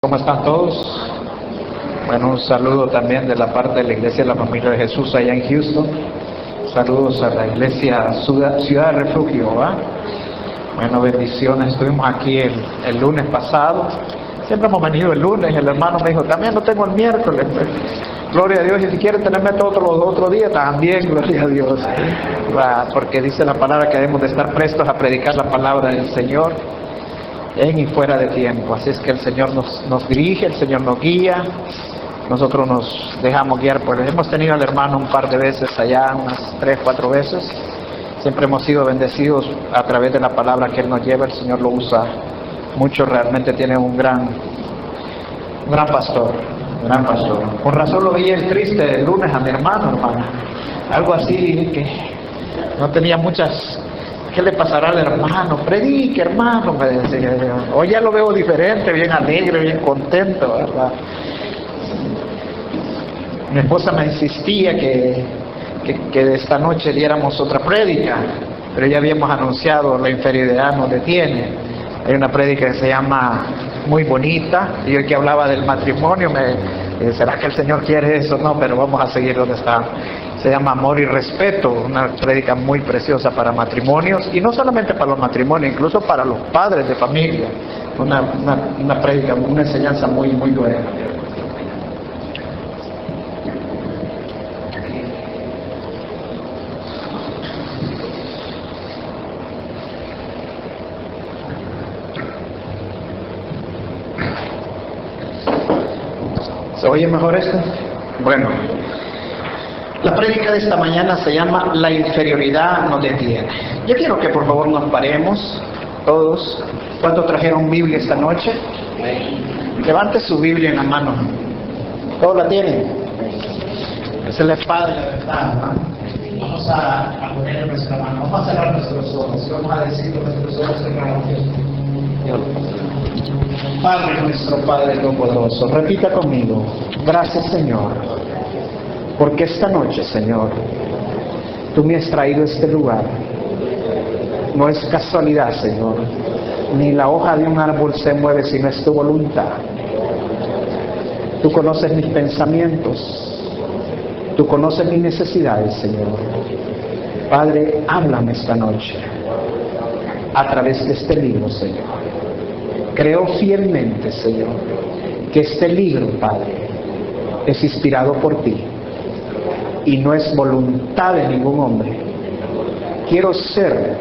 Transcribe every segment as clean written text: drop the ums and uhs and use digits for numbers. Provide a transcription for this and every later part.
¿Cómo están todos? Bueno, un saludo también de la parte de la Iglesia de la Familia de Jesús allá en Houston. Saludos a la Iglesia Ciudad de Refugio, ¿va? Bueno, bendiciones. Estuvimos aquí el lunes pasado. Siempre hemos venido el lunes. El hermano me dijo, también lo tengo el miércoles. Gloria a Dios. Y si quieren tenerme todos los otros días, también, gloria a Dios. ¿Va? Porque dice la palabra que debemos de estar prestos a predicar la palabra del Señor en y fuera de tiempo. Así es que el Señor nos dirige, el Señor nos guía, nosotros nos dejamos guiar por él. Hemos tenido al hermano un par de veces allá, unas 3, 4 veces. Siempre hemos sido bendecidos a través de la palabra que él nos lleva. El Señor lo usa mucho, realmente tiene un gran pastor, gran pastor. Con razón lo veía el triste el lunes a mi hermano, algo así que no tenía muchas. ¿Qué le pasará al hermano? Predique, hermano, me decía. Hoy ya lo veo diferente, bien alegre, bien contento, ¿verdad? Mi esposa me insistía que esta noche diéramos otra prédica, pero ya habíamos anunciado la inferioridad nos detiene. Hay una prédica que se llama Muy Bonita, y hoy que hablaba del matrimonio, ¿será que el Señor quiere eso? No, pero vamos a seguir donde está. Se llama Amor y Respeto, una prédica muy preciosa para matrimonios, y no solamente para los matrimonios, incluso para los padres de familia. Una prédica, una enseñanza muy, muy buena. ¿Se oye mejor esto? Bueno, la prédica de esta mañana se llama La inferioridad nos detiene. Yo quiero que por favor nos paremos, todos. ¿Cuántos trajeron Biblia esta noche? Levante su Biblia en la mano. ¿Todos la tienen? Esa es la espada de la verdad, ¿no? Vamos a poner en nuestra mano, vamos a cerrar nuestros ojos y vamos a decir con nuestros ojos cerrados. Padre nuestro, Padre Todopoderoso, repita conmigo. Gracias, Señor, porque esta noche, Señor, tú me has traído a este lugar. No es casualidad, Señor, ni la hoja de un árbol se mueve si no es tu voluntad. Tú conoces mis pensamientos, tú conoces mis necesidades, Señor. Padre, háblame esta noche a través de este libro, Señor. Creo fielmente, Señor, que este libro, Padre, es inspirado por ti y no es voluntad de ningún hombre. Quiero ser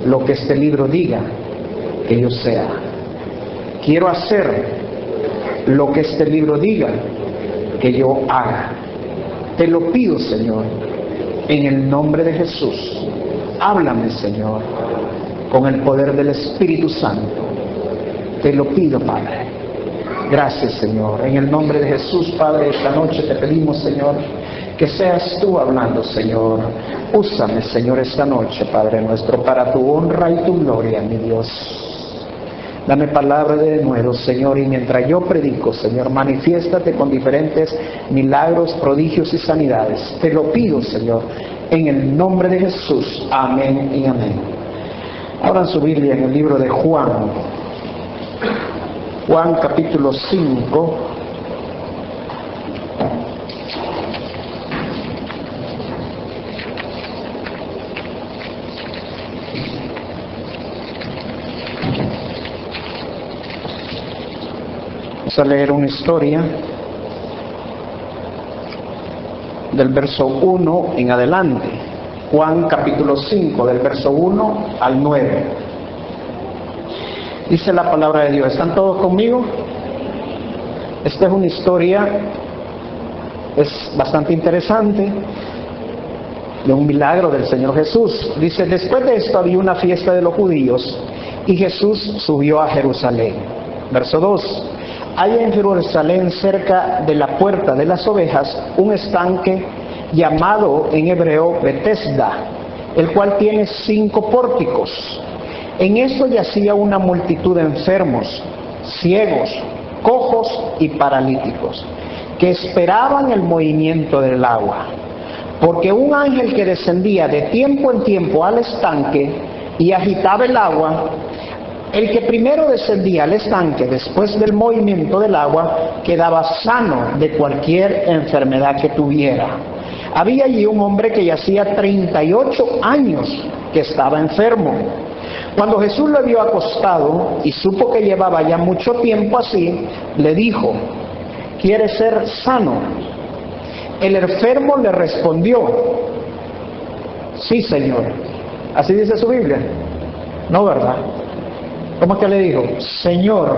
lo que este libro diga que yo sea. Quiero hacer lo que este libro diga que yo haga. Te lo pido, Señor, en el nombre de Jesús. Háblame, Señor, con el poder del Espíritu Santo. Te lo pido, Padre. Gracias, Señor. En el nombre de Jesús, Padre, esta noche te pedimos, Señor, que seas tú hablando, Señor. Úsame, Señor, esta noche, Padre nuestro, para tu honra y tu gloria, mi Dios. Dame palabra de nuevo, Señor, y mientras yo predico, Señor, manifiéstate con diferentes milagros, prodigios y sanidades. Te lo pido, Señor, en el nombre de Jesús. Amén y amén. Abran su Biblia en el libro de Juan. Juan capítulo 5. Vamos a leer una historia del verso 1 en adelante. Juan capítulo 5, del verso 1 al 9. Dice la palabra de Dios. ¿Están todos conmigo? Esta es una historia, es bastante interesante, de un milagro del Señor Jesús. Dice, después de esto había una fiesta de los judíos y Jesús subió a Jerusalén. Verso 2. Hay en Jerusalén, cerca de la puerta de las ovejas, un estanque llamado en hebreo Betesda, el cual tiene 5 pórticos. En esto yacía una multitud de enfermos, ciegos, cojos y paralíticos, que esperaban el movimiento del agua. Porque un ángel que descendía de tiempo en tiempo al estanque y agitaba el agua, el que primero descendía al estanque después del movimiento del agua quedaba sano de cualquier enfermedad que tuviera. Había allí un hombre que yacía 38 años que estaba enfermo. Cuando Jesús lo vio acostado y supo que llevaba ya mucho tiempo así, le dijo: ¿quieres ser sano? El enfermo le respondió: sí, Señor. ¿Así dice su Biblia? No, ¿verdad? ¿Cómo es que le dijo? Señor,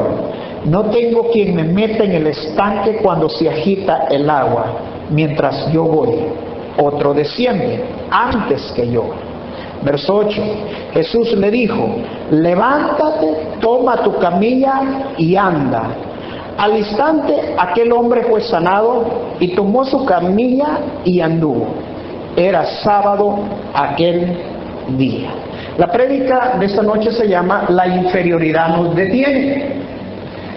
no tengo quien me meta en el estanque cuando se agita el agua. Mientras yo voy, otro desciende antes que yo. Verso 8. Jesús le dijo: levántate, toma tu camilla y anda. Al instante aquel hombre fue sanado y tomó su camilla y anduvo. Era sábado aquel día. La prédica de esta noche se llama La inferioridad nos detiene.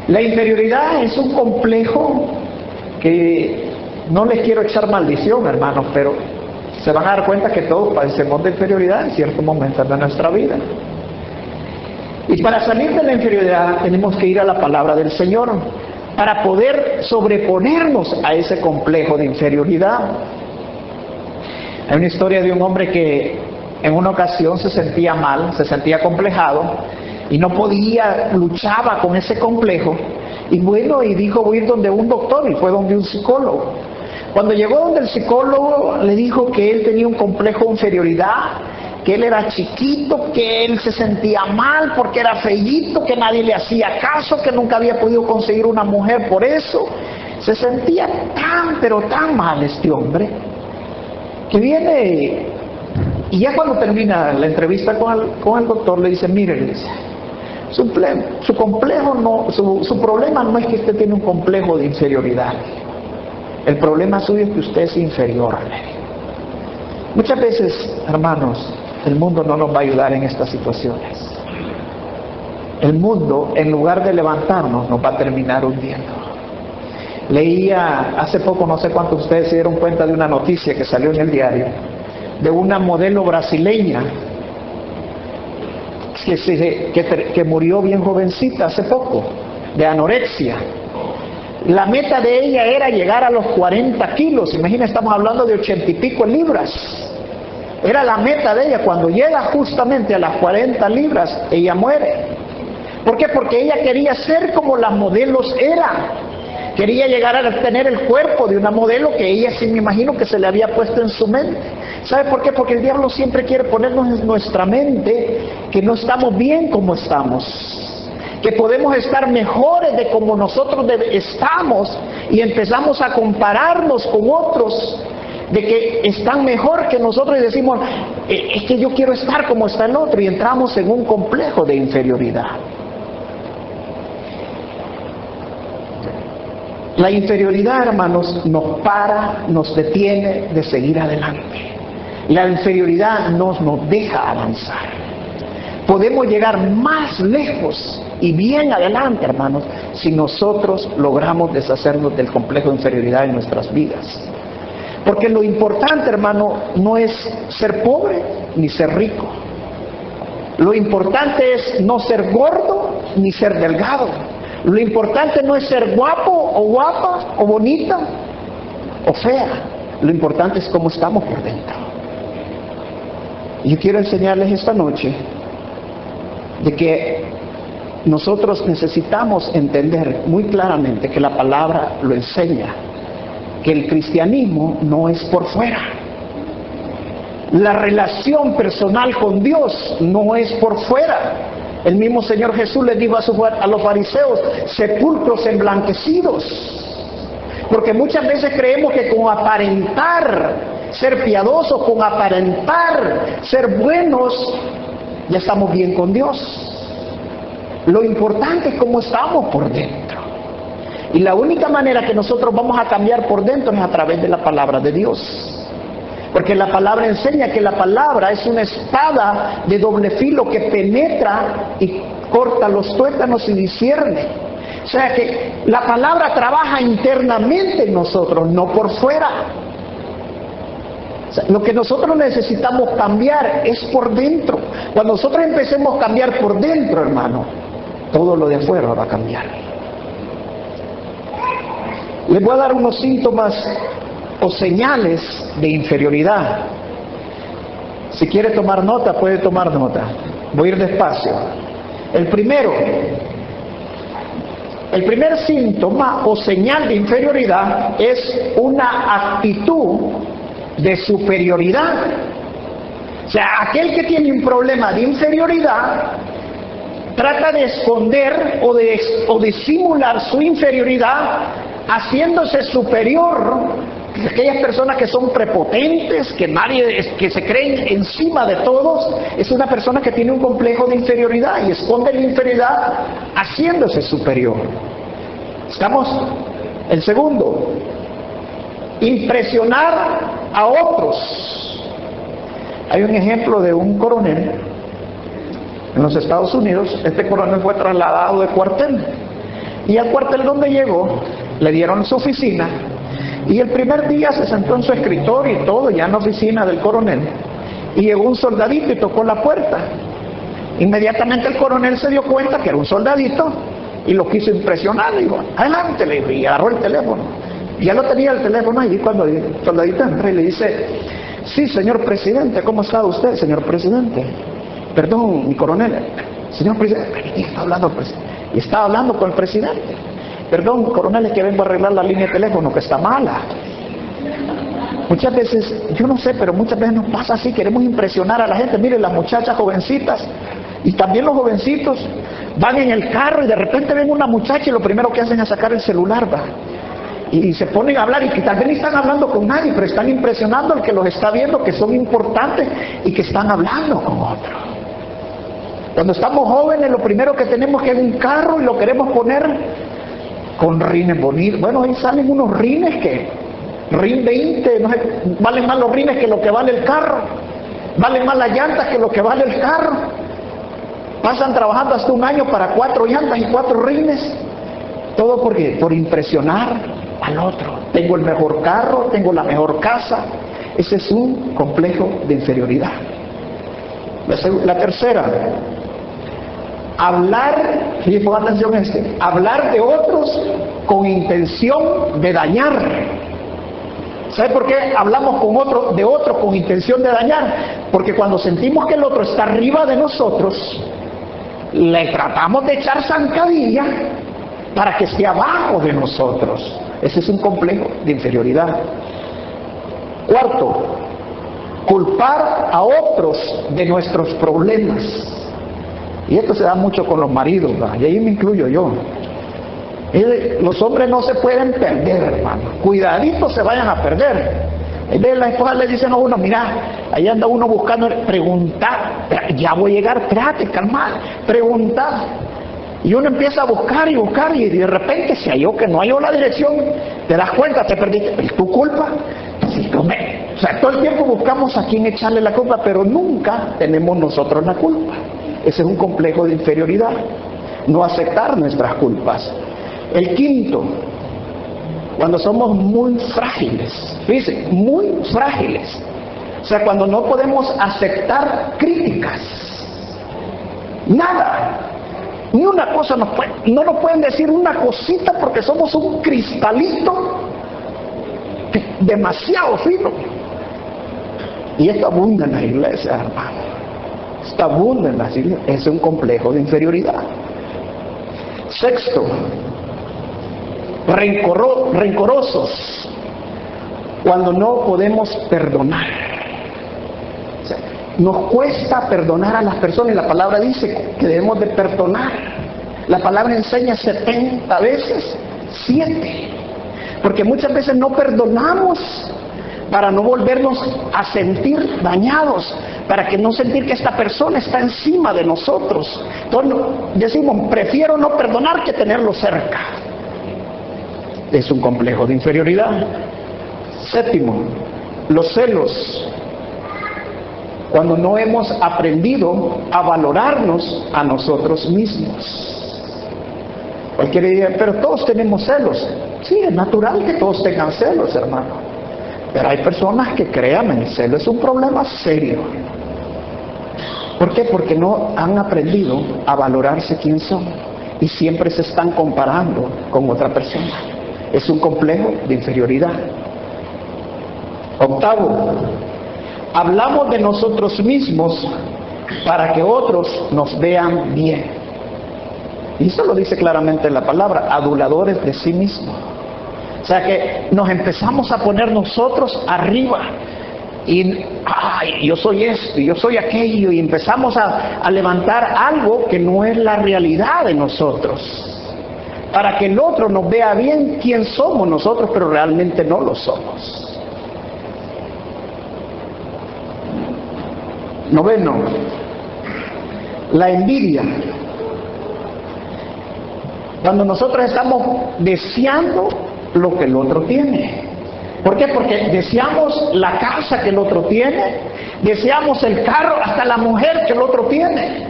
La inferioridad es un complejo que no les quiero echar maldición, hermanos, pero se van a dar cuenta que todos padecemos de inferioridad en ciertos momentos de nuestra vida. Y para salir de la inferioridad tenemos que ir a la palabra del Señor para poder sobreponernos a ese complejo de inferioridad. Hay una historia de un hombre que en una ocasión se sentía mal, se sentía acomplejado y no podía, luchaba con ese complejo. Y bueno, y dijo: voy a ir donde un doctor, y fue donde un psicólogo. Cuando llegó donde el psicólogo, le dijo que él tenía un complejo de inferioridad, que él era chiquito, que él se sentía mal porque era feíto, que nadie le hacía caso, que nunca había podido conseguir una mujer por eso. Se sentía tan, pero tan mal este hombre, que viene, y ya cuando termina la entrevista con el doctor, le dice: mire, le dice, su complejo no, su problema no es que usted tiene un complejo de inferioridad. El problema suyo es que usted es inferior. Muchas veces, hermanos, el mundo no nos va a ayudar en estas situaciones. El mundo, en lugar de levantarnos, nos va a terminar hundiendo. Leía hace poco, no sé cuántos de ustedes se dieron cuenta de una noticia que salió en el diario, de una modelo brasileña que murió bien jovencita hace poco, de anorexia. La meta de ella era llegar a los 40 kilos. Imagina, estamos hablando de 80 y pico libras. Era la meta de ella. Cuando llega justamente a las 40 libras, ella muere. ¿Por qué? Porque ella quería ser como las modelos eran. Quería llegar a tener el cuerpo de una modelo que ella, sí me imagino que se le había puesto en su mente. ¿Sabe por qué? Porque el diablo siempre quiere ponernos en nuestra mente que no estamos bien como estamos, que podemos estar mejores de como nosotros estamos, y empezamos a compararnos con otros de que están mejor que nosotros y decimos: es que yo quiero estar como está el otro, y entramos en un complejo de inferioridad. La inferioridad, hermanos, nos detiene de seguir adelante. La inferioridad nos deja avanzar. Podemos llegar más lejos y bien adelante, hermanos, si nosotros logramos deshacernos del complejo de inferioridad en nuestras vidas. Porque lo importante, hermano, no es ser pobre ni ser rico. Lo importante es no ser gordo ni ser delgado. Lo importante no es ser guapo o guapa o bonita o fea. Lo importante es cómo estamos por dentro. Y yo quiero enseñarles esta noche de que nosotros necesitamos entender muy claramente que la palabra lo enseña, que el cristianismo no es por fuera. La relación personal con Dios no es por fuera. El mismo Señor Jesús les dijo a los fariseos: sepulcros emblanquecidos. Porque muchas veces creemos que con aparentar ser piadosos, con aparentar ser buenos, ya estamos bien con Dios. Lo importante es cómo estamos por dentro. Y la única manera que nosotros vamos a cambiar por dentro es a través de la palabra de Dios. Porque la palabra enseña que la palabra es una espada de doble filo que penetra y corta los tuétanos y discierne. O sea que la palabra trabaja internamente en nosotros, no por fuera. O sea, lo que nosotros necesitamos cambiar es por dentro. Cuando nosotros empecemos a cambiar por dentro, hermano, todo lo de afuera va a cambiar. Les voy a dar unos síntomas o señales de inferioridad. Si quiere tomar nota, puede tomar nota. Voy a ir despacio. El primer síntoma o señal de inferioridad es una actitud de superioridad. O sea, aquel que tiene un problema de inferioridad trata de esconder o de simular su inferioridad haciéndose superior. Aquellas personas que son prepotentes, que se creen encima de todos, es una persona que tiene un complejo de inferioridad y esconde la inferioridad haciéndose superior. ¿Estamos? El segundo, impresionar a otros. Hay un ejemplo de un coronel en los Estados Unidos. Este coronel fue trasladado de cuartel, y al cuartel donde llegó le dieron su oficina, y el primer día se sentó en su escritorio y todo, ya en la oficina del coronel, y llegó un soldadito y tocó la puerta. Inmediatamente el coronel se dio cuenta que era un soldadito y lo quiso impresionar. Le dijo, adelante, le dijo, y agarró el teléfono. Y ya lo tenía el teléfono allí cuando el soldadito entra y le dice, sí, señor presidente, ¿cómo está usted, señor presidente? Perdón, mi coronel. Señor presidente, ¿quién está hablando? Y estaba hablando con el presidente. Perdón, coronel, es que vengo a arreglar la línea de teléfono que está mala. Muchas veces, yo no sé, pero muchas veces nos pasa así, queremos impresionar a la gente. Miren, las muchachas jovencitas y también los jovencitos van en el carro y de repente ven una muchacha y lo primero que hacen es sacar el celular, ¿va? Y se ponen a hablar, y que tal vez ni están hablando con nadie, pero están impresionando al que los está viendo, que son importantes y que están hablando con otro. Cuando estamos jóvenes, lo primero que tenemos que es un carro y lo queremos poner con rines bonitos. Bueno, ahí salen unos rines que, RIN 20, no sé, valen más los rines que lo que vale el carro, valen más las llantas que lo que vale el carro. Pasan trabajando hasta un año para 4 llantas y 4 rines. Todo porque por impresionar al otro. Tengo el mejor carro, tengo la mejor casa. Ese es un complejo de inferioridad. La tercera, hablar de otros con intención de dañar. ¿Sabe por qué hablamos de otro con intención de dañar? Porque cuando sentimos que el otro está arriba de nosotros, le tratamos de echar zancadilla para que esté abajo de nosotros. Ese es un complejo de inferioridad. Cuarto, culpar a otros de nuestros problemas. Y esto se da mucho con los maridos, ¿verdad? Y ahí me incluyo yo. Los hombres no se pueden perder, hermano. Cuidadito se vayan a perder. La esposa le dice a uno, mira, ahí anda uno buscando, preguntar, ya voy a llegar, espérate, calma, preguntar. Y uno empieza a buscar y buscar, y de repente se halló que no halló la dirección, te das cuenta, te perdiste. ¿Es tu culpa? Sí, o sea, todo el tiempo buscamos a quién echarle la culpa, pero nunca tenemos nosotros la culpa. Ese es un complejo de inferioridad, no aceptar nuestras culpas. El quinto, cuando somos muy frágiles, fíjense, muy frágiles. O sea, cuando no podemos aceptar críticas, nada, ni una cosa no nos pueden decir una cosita porque somos un cristalito demasiado fino. Y esto abunda en la iglesia, hermano. Esto abunda en las iglesias. Es un complejo de inferioridad. Sexto, rencorosos, cuando no podemos perdonar. O sea, nos cuesta perdonar a las personas, y la palabra dice que debemos de perdonar. La palabra enseña 70 veces 7, porque muchas veces no perdonamos para no volvernos a sentir dañados, para que no sentir que esta persona está encima de nosotros. Entonces decimos, prefiero no perdonar que tenerlo cerca. Es un complejo de inferioridad. Séptimo, los celos. Cuando no hemos aprendido a valorarnos a nosotros mismos. Cualquiera diría, pero todos tenemos celos. Sí, es natural que todos tengan celos, hermano. Pero hay personas que, créanme, el celo es un problema serio. ¿Por qué? Porque no han aprendido a valorarse quién son. y siempre se están comparando con otra persona. Es un complejo de inferioridad. Octavo, hablamos de nosotros mismos para que otros nos vean bien. Y eso lo dice claramente en la palabra, aduladores de sí mismos. O sea que nos empezamos a poner nosotros arriba. Y ay, yo soy esto, yo soy aquello, y empezamos a levantar algo que no es la realidad de nosotros, para que el otro nos vea bien quién somos nosotros, pero realmente no lo somos. Noveno, la envidia. Cuando nosotros estamos deseando lo que el otro tiene. ¿Por qué? Porque deseamos la casa que el otro tiene, deseamos el carro, hasta la mujer que el otro tiene.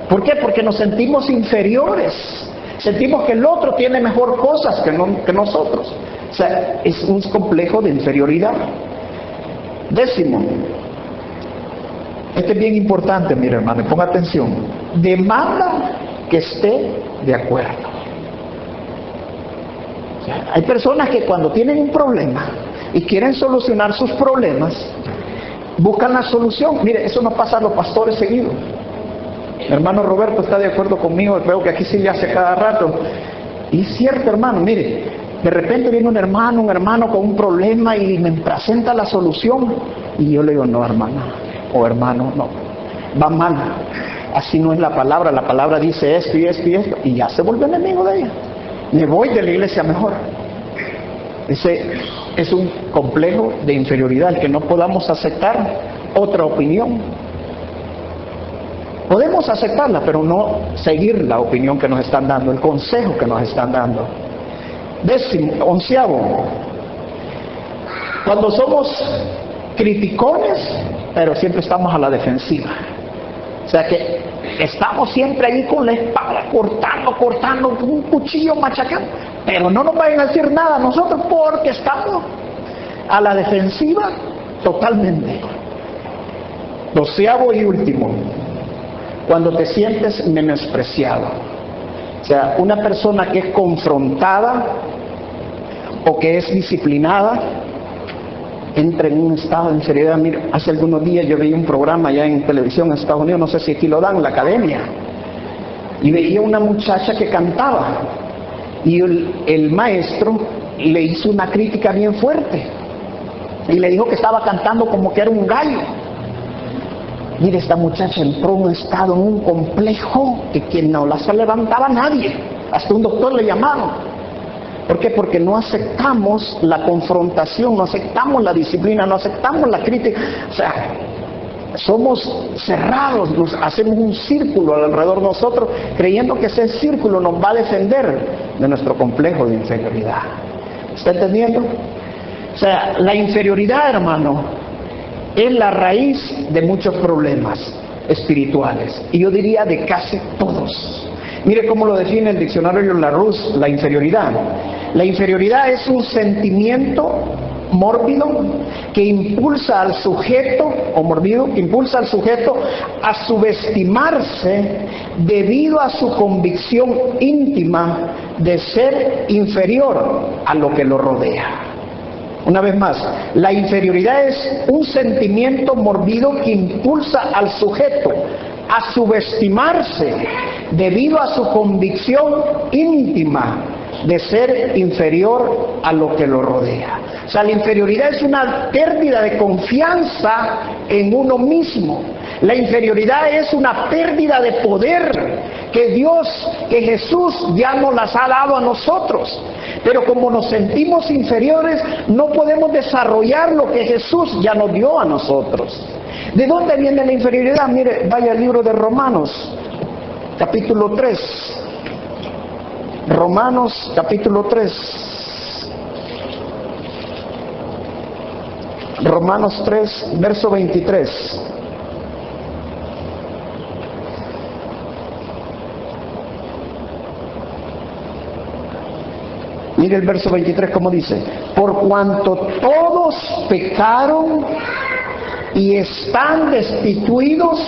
¿Por qué? Porque nos sentimos inferiores, sentimos que el otro tiene mejor cosas que nosotros. O sea, es un complejo de inferioridad. Décimo, este es bien importante, mire hermano, ponga atención. Demanda que esté de acuerdo. Hay personas que cuando tienen un problema y quieren solucionar sus problemas, buscan la solución. Mire, eso nos pasa a los pastores seguido. Mi hermano Roberto está de acuerdo conmigo, veo que aquí sí le hace cada rato. Y es cierto, hermano, mire, de repente viene un hermano con un problema y me presenta la solución. Y yo le digo, no, hermana o hermano, no, va mal. Así no es la palabra dice esto y esto y esto, y ya se vuelve enemigo de ella. Me voy de la iglesia mejor. Ese es un complejo de inferioridad, el que no podamos aceptar otra opinión. Podemos aceptarla, pero no seguir la opinión que nos están dando, el consejo que nos están dando. Onceavo, cuando somos criticones, pero siempre estamos a la defensiva. O sea que estamos siempre ahí con la espada, cortando, con un cuchillo machacando, pero no nos vayan a decir nada a nosotros porque estamos a la defensiva totalmente. Doceavo y último, cuando te sientes menospreciado. O sea, una persona que es confrontada o que es disciplinada entra en un estado de inferioridad. Mira, hace algunos días yo veía un programa allá en televisión en Estados Unidos, no sé si aquí lo dan, la academia, y veía una muchacha que cantaba y el maestro le hizo una crítica bien fuerte y le dijo que estaba cantando como que era un gallo. Mire, esta muchacha entró en un estado, en un complejo que quien no la se levantaba nadie, hasta un doctor le llamaron. ¿Por qué? Porque no aceptamos la confrontación, no aceptamos la disciplina, no aceptamos la crítica. O sea, somos cerrados, nos hacemos un círculo alrededor de nosotros, creyendo que ese círculo nos va a defender de nuestro complejo de inferioridad. ¿Está entendiendo? O sea, la inferioridad, hermano, es la raíz de muchos problemas espirituales. Y yo diría de casi todos. Mire cómo lo define el diccionario Larousse, la inferioridad. La inferioridad es un sentimiento mórbido que impulsa al sujeto, a subestimarse debido a su convicción íntima de ser inferior a lo que lo rodea. Una vez más, la inferioridad es un sentimiento mórbido que impulsa al sujeto a subestimarse debido a su convicción íntima de ser inferior a lo que lo rodea. O sea, la inferioridad es una pérdida de confianza en uno mismo. La inferioridad es una pérdida de poder que Jesús ya nos las ha dado a nosotros. Pero como nos sentimos inferiores, no podemos desarrollar lo que Jesús ya nos dio a nosotros. ¿De dónde viene la inferioridad? Mire, vaya al libro de Romanos, capítulo 3. Romanos, capítulo 3. Romanos 3, verso 23. Mire el verso 23 como dice: por cuanto todos pecaron y están destituidos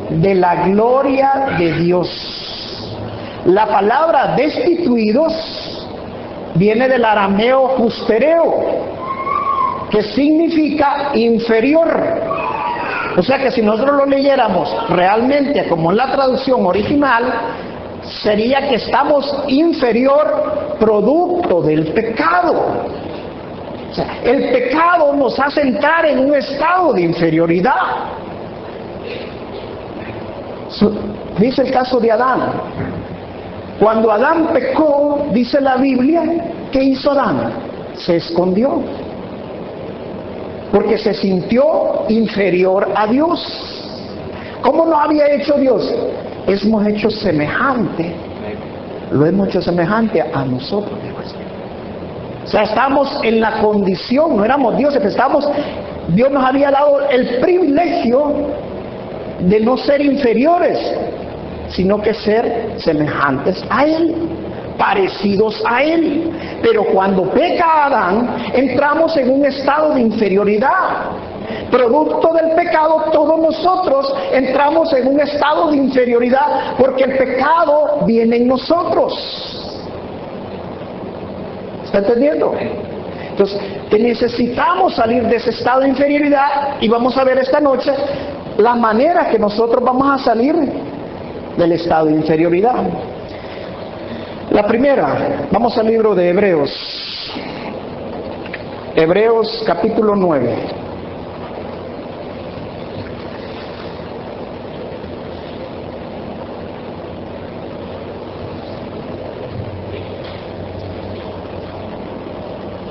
de la gloria de Dios, La palabra destituidos viene del arameo justereo, que significa inferior. O sea que si nosotros lo leyéramos realmente como en la traducción original, sería que estamos inferior producto del pecado. O sea, el pecado nos hace entrar en un estado de inferioridad. Dice el caso de Adán. Cuando Adán pecó, dice la Biblia, ¿qué hizo Adán? Se escondió. Porque se sintió inferior a Dios. ¿Cómo lo había hecho Dios? Hemos hecho semejante. Lo hemos hecho semejante a nosotros. O sea, estamos en la condición, no éramos dioses, Dios nos había dado el privilegio de no ser inferiores, sino que ser semejantes a Él, parecidos a Él. Pero cuando peca Adán, entramos en un estado de inferioridad. Producto del pecado, todos nosotros entramos en un estado de inferioridad, porque el pecado viene en nosotros. ¿Está entendiendo? Entonces, necesitamos salir de ese estado de inferioridad, y vamos a ver esta noche la manera que nosotros vamos a salir del estado de inferioridad. La primera, vamos al libro de Hebreos. Hebreos capítulo 9.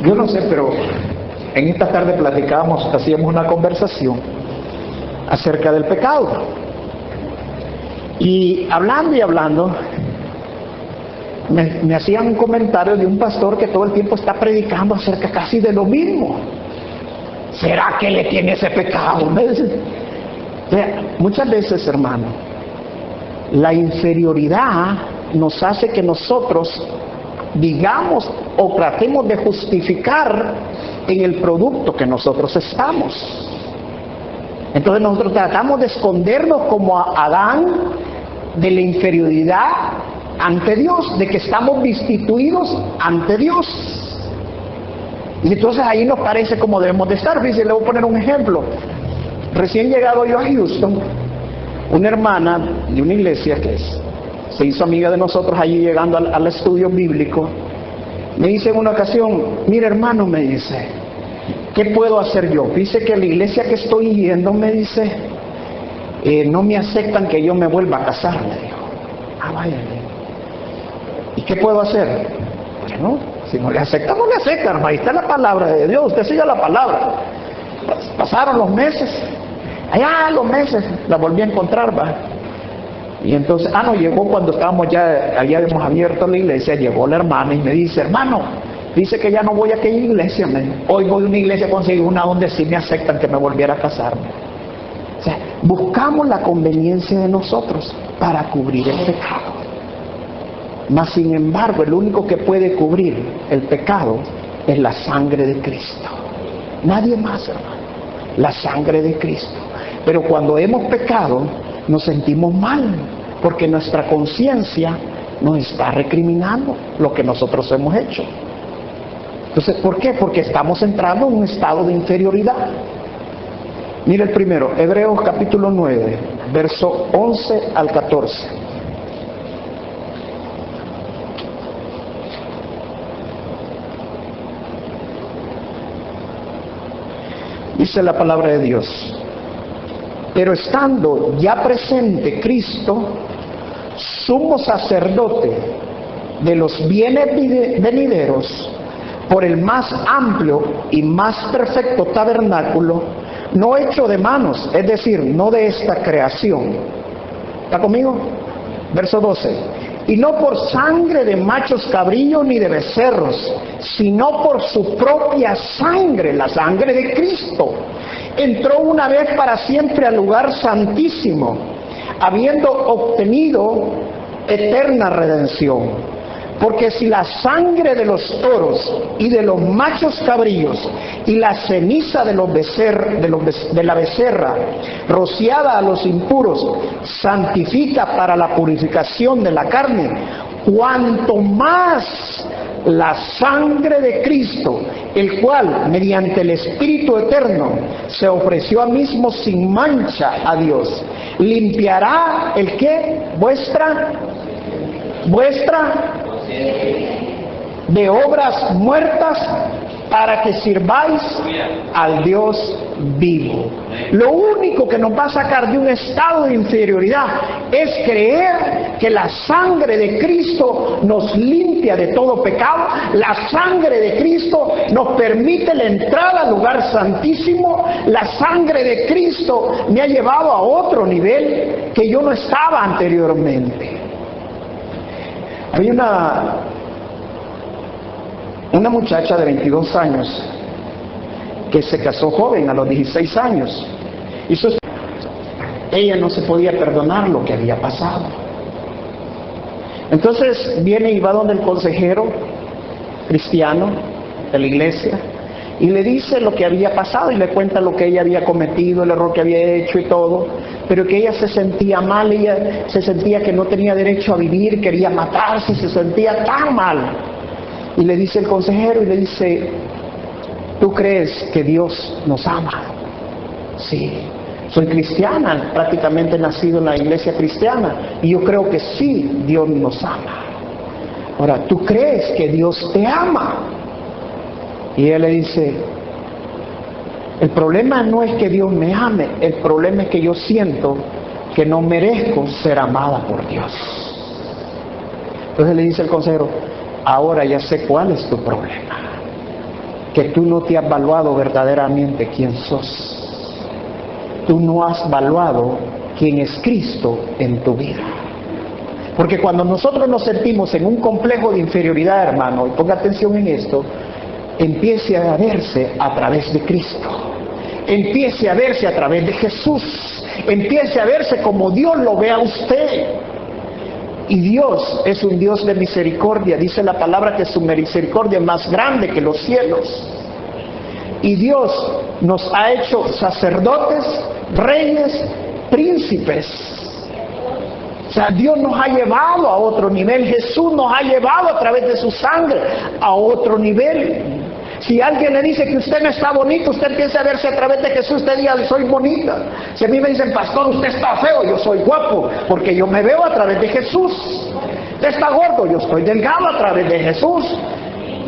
Yo no sé, pero en esta tarde platicábamos, hacíamos una conversación acerca del pecado. Y hablando, me hacían un comentario de un pastor que todo el tiempo está predicando acerca casi de lo mismo. ¿Será que le tiene ese pecado? O sea, muchas veces, hermano, la inferioridad nos hace que nosotros digamos o tratemos de justificar en el producto que nosotros estamos. Entonces nosotros tratamos de escondernos como a Adán de la inferioridad ante Dios, de que estamos destituidos ante Dios. Y entonces ahí nos parece como debemos de estar. Fíjense, le voy a poner un ejemplo. Recién llegado yo a Houston, una hermana de una iglesia que se hizo amiga de nosotros allí llegando al estudio bíblico, me dice en una ocasión: mire hermano, me dice, ¿qué puedo hacer yo? Dice que la iglesia que estoy yendo, me dice, no me aceptan que yo me vuelva a casar, me dijo. Ah, vaya. ¿Y qué puedo hacer? Bueno, si no le aceptan, no le aceptan. Ahí está la palabra de Dios, usted siga la palabra. Pasaron los meses, allá los meses, la volví a encontrar, va. Y entonces, no, llegó cuando estábamos ya, habíamos abierto la iglesia, llegó la hermana y me dice: hermano, dice que ya no voy a aquella iglesia, hoy voy a una iglesia a conseguir una donde sí me aceptan que me volviera a casarme. O sea, buscamos la conveniencia de nosotros para cubrir el pecado. Mas sin embargo, el único que puede cubrir el pecado es la sangre de Cristo. Nadie más, hermano. La sangre de Cristo. Pero cuando hemos pecado, nos sentimos mal, porque nuestra conciencia nos está recriminando lo que nosotros hemos hecho. Entonces, ¿por qué? Porque estamos entrando en un estado de inferioridad. Mire el primero, Hebreos capítulo 9, verso 11 al 14. Dice la palabra de Dios: pero estando ya presente Cristo, sumo sacerdote de los bienes venideros, por el más amplio y más perfecto tabernáculo, no hecho de manos, es decir, no de esta creación. ¿Está conmigo? Verso 12. Y no por sangre de machos cabrillos ni de becerros, sino por su propia sangre, la sangre de Cristo. Entró una vez para siempre al lugar santísimo, habiendo obtenido eterna redención. Porque si la sangre de los toros y de los machos cabríos y la ceniza de la becerra rociada a los impuros santifica para la purificación de la carne, cuanto más la sangre de Cristo, el cual mediante el Espíritu Eterno se ofreció a mismo sin mancha a Dios, limpiará ¿el qué? Vuestra de obras muertas para que sirváis al Dios vivo. Lo único que nos va a sacar de un estado de inferioridad es creer que la sangre de Cristo nos limpia de todo pecado. La sangre de Cristo nos permite la entrada al lugar santísimo. La sangre de Cristo me ha llevado a otro nivel que yo no estaba anteriormente. Había una muchacha de 22 años que se casó joven a los 16 años. Ella no se podía perdonar lo que había pasado. Entonces viene y va donde el consejero cristiano de la iglesia y le dice lo que había pasado y le cuenta lo que ella había cometido, el error que había hecho y todo, pero que ella se sentía mal, ella se sentía que no tenía derecho a vivir, quería matarse, se sentía tan mal. Y le dice el consejero y le dice, ¿tú crees que Dios nos ama? Sí, soy cristiana, prácticamente nacido en la iglesia cristiana, y yo creo que sí, Dios nos ama. Ahora, ¿tú crees que Dios te ama? Y ella le dice, el problema no es que Dios me ame, el problema es que yo siento que no merezco ser amada por Dios. Entonces le dice el consejero, ahora ya sé cuál es tu problema, que tú no te has evaluado verdaderamente quién sos. Tú no has evaluado quién es Cristo en tu vida. Porque cuando nosotros nos sentimos en un complejo de inferioridad, hermano, y ponga atención en esto, empiece a verse a través de Cristo, empiece a verse a través de Jesús, empiece a verse como Dios lo ve a usted. Y Dios es un Dios de misericordia, dice la palabra que su misericordia es más grande que los cielos. Y Dios nos ha hecho sacerdotes, reyes, príncipes. O sea, Dios nos ha llevado a otro nivel, Jesús nos ha llevado a través de su sangre a otro nivel. Si alguien le dice que usted no está bonito, usted empieza a verse a través de Jesús, usted diga, soy bonita. Si a mí me dicen, pastor, usted está feo, yo soy guapo, porque yo me veo a través de Jesús. Usted está gordo, yo estoy delgado a través de Jesús.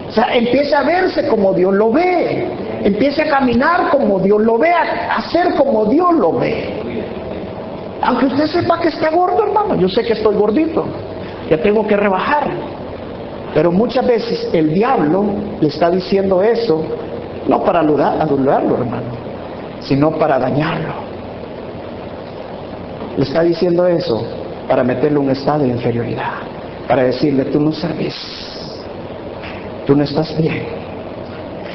O sea, empiece a verse como Dios lo ve, empiece a caminar como Dios lo ve, a hacer como Dios lo ve. Aunque usted sepa que está gordo, hermano, yo sé que estoy gordito, ya tengo que rebajar. Pero muchas veces el diablo le está diciendo eso, no para adularlo, hermano, sino para dañarlo. Le está diciendo eso para meterle un estado de inferioridad, para decirle, tú no servís, tú no estás bien.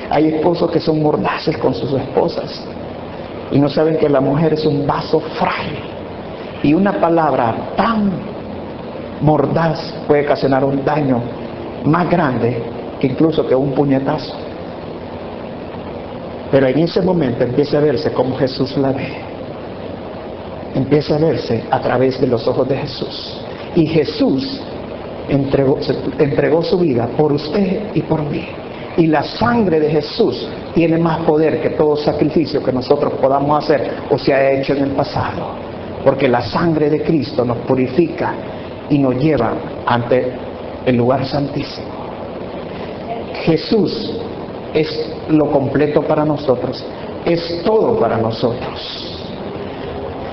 Hay esposos que son mordaces con sus esposas y no saben que la mujer es un vaso frágil y una palabra tan mordaz puede ocasionar un daño más grande que incluso que un puñetazo. Pero en ese momento empieza a verse como Jesús la ve, empieza a verse a través de los ojos de Jesús. Y Jesús entregó su vida por usted y por mí. Y la sangre de Jesús tiene más poder que todo sacrificio que nosotros podamos hacer o se ha hecho en el pasado. Porque la sangre de Cristo nos purifica y nos lleva ante el lugar santísimo. Jesús es lo completo para nosotros, es todo para nosotros.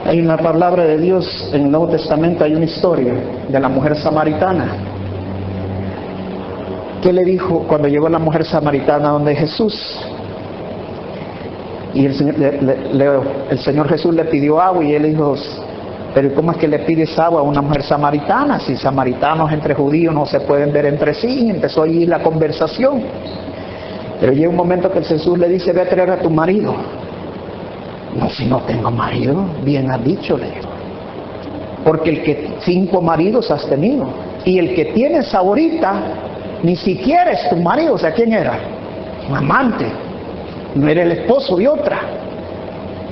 Hay una palabra de Dios en el Nuevo Testamento, hay una historia de la mujer samaritana. ¿Qué le dijo cuando llegó la mujer samaritana donde Jesús? Y el Señor Jesús le pidió agua y él dijo, pero ¿cómo es que le pides agua a una mujer samaritana? Si samaritanos entre judíos no se pueden ver entre sí. Y empezó allí la conversación. Pero llega un momento que el Jesús le dice, ve a traer a tu marido. No, si no tengo marido, bien has dicho, le dijo. Porque el que 5 maridos has tenido, Y el que tienes ahorita ni siquiera es tu marido. O sea, ¿quién era? Un amante. No era el esposo de otra.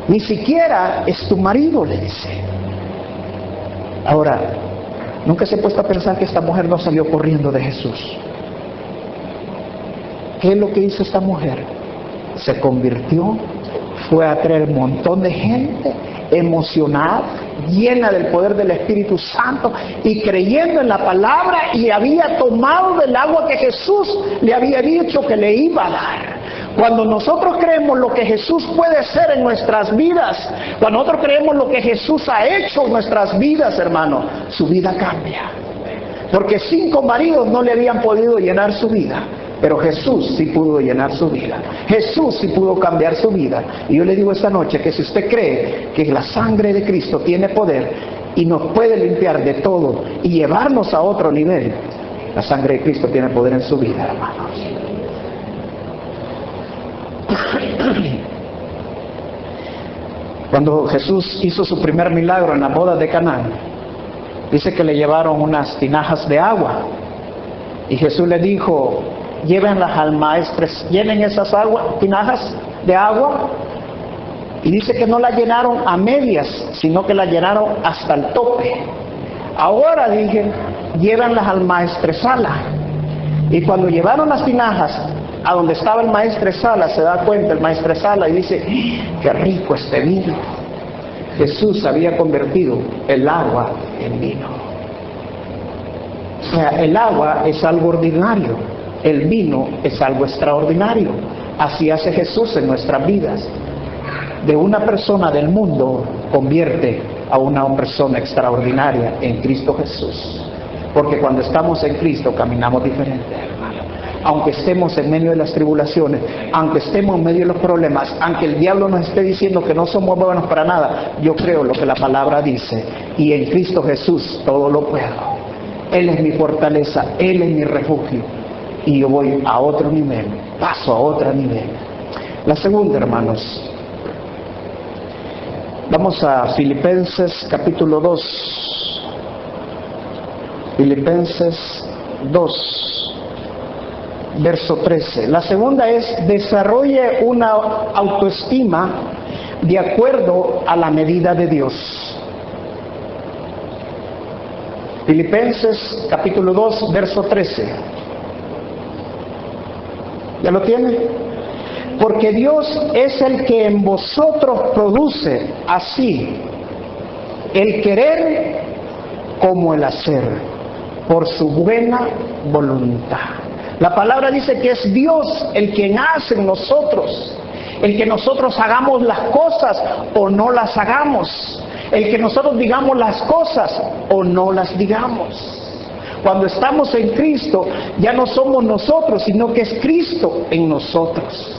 Ni siquiera es tu marido, le dice. Ahora, nunca se ha puesto a pensar que esta mujer no salió corriendo de Jesús. ¿Qué es lo que hizo esta mujer? Se convirtió, fue a traer un montón de gente emocionada, llena del poder del Espíritu Santo y creyendo en la palabra, y había tomado del agua que Jesús le había dicho que le iba a dar. Cuando nosotros creemos lo que Jesús puede hacer en nuestras vidas, cuando nosotros creemos lo que Jesús ha hecho en nuestras vidas, hermano, su vida cambia. Porque 5 maridos no le habían podido llenar su vida, pero Jesús sí pudo llenar su vida. Jesús sí pudo cambiar su vida. Y yo le digo esta noche que si usted cree que la sangre de Cristo tiene poder y nos puede limpiar de todo y llevarnos a otro nivel, la sangre de Cristo tiene poder en su vida, hermanos. Cuando Jesús hizo su primer milagro en la boda de Canaán, dice que le llevaron unas tinajas de agua, y Jesús le dijo: llévenlas al maestro, llenen esas tinajas de agua. Y dice que no la llenaron a medias, sino que la llenaron hasta el tope. Ahora dije, llévenlas al maestresala. Y cuando llevaron las tinajas a donde estaba el maestresala, se da cuenta el maestresala y dice: qué rico este vino. Jesús había convertido el agua en vino. O sea, el agua es algo ordinario, el vino es algo extraordinario. Así hace Jesús en nuestras vidas. De una persona del mundo convierte a una persona extraordinaria en Cristo Jesús. Porque cuando estamos en Cristo caminamos diferente, hermano. Aunque estemos en medio de las tribulaciones, aunque estemos en medio de los problemas, aunque el diablo nos esté diciendo que no somos buenos para nada, yo creo lo que la palabra dice, y en Cristo Jesús todo lo puedo. Él es mi fortaleza, Él es mi refugio, y yo voy a otro nivel, paso a otro nivel. La segunda, hermanos, vamos a Filipenses capítulo 2. Filipenses 2, verso 13. La segunda es: desarrolle una autoestima de acuerdo a la medida de Dios. Filipenses capítulo 2, verso 13. ¿Ya lo tiene? Porque Dios es el que en vosotros produce así el querer como el hacer, por su buena voluntad. La palabra dice que es Dios el quien hace en nosotros, el que nosotros hagamos las cosas o no las hagamos, el que nosotros digamos las cosas o no las digamos. Cuando estamos en Cristo, ya no somos nosotros, sino que es Cristo en nosotros.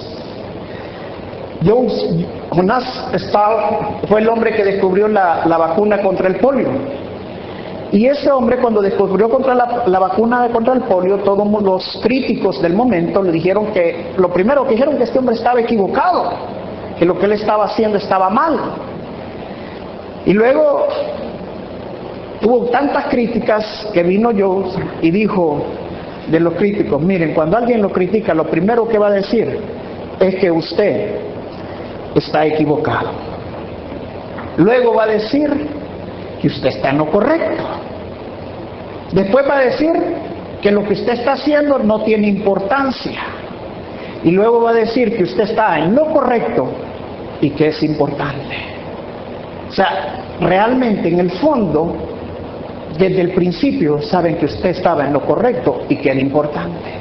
Jonás fue el hombre que descubrió la vacuna contra el polio. Y ese hombre, cuando descubrió la vacuna contra el polio, todos los críticos del momento le dijeron que, lo primero que dijeron, que este hombre estaba equivocado, que lo que él estaba haciendo estaba mal. Y luego tuvo tantas críticas que vino yo y dijo de los críticos: miren, cuando alguien lo critica, lo primero que va a decir es que usted está equivocado. Luego va a decir que usted está en lo correcto. Después va a decir que lo que usted está haciendo no tiene importancia. Y luego va a decir que usted está en lo correcto y que es importante. O sea, realmente en el fondo, desde el principio saben que usted estaba en lo correcto y que era importante.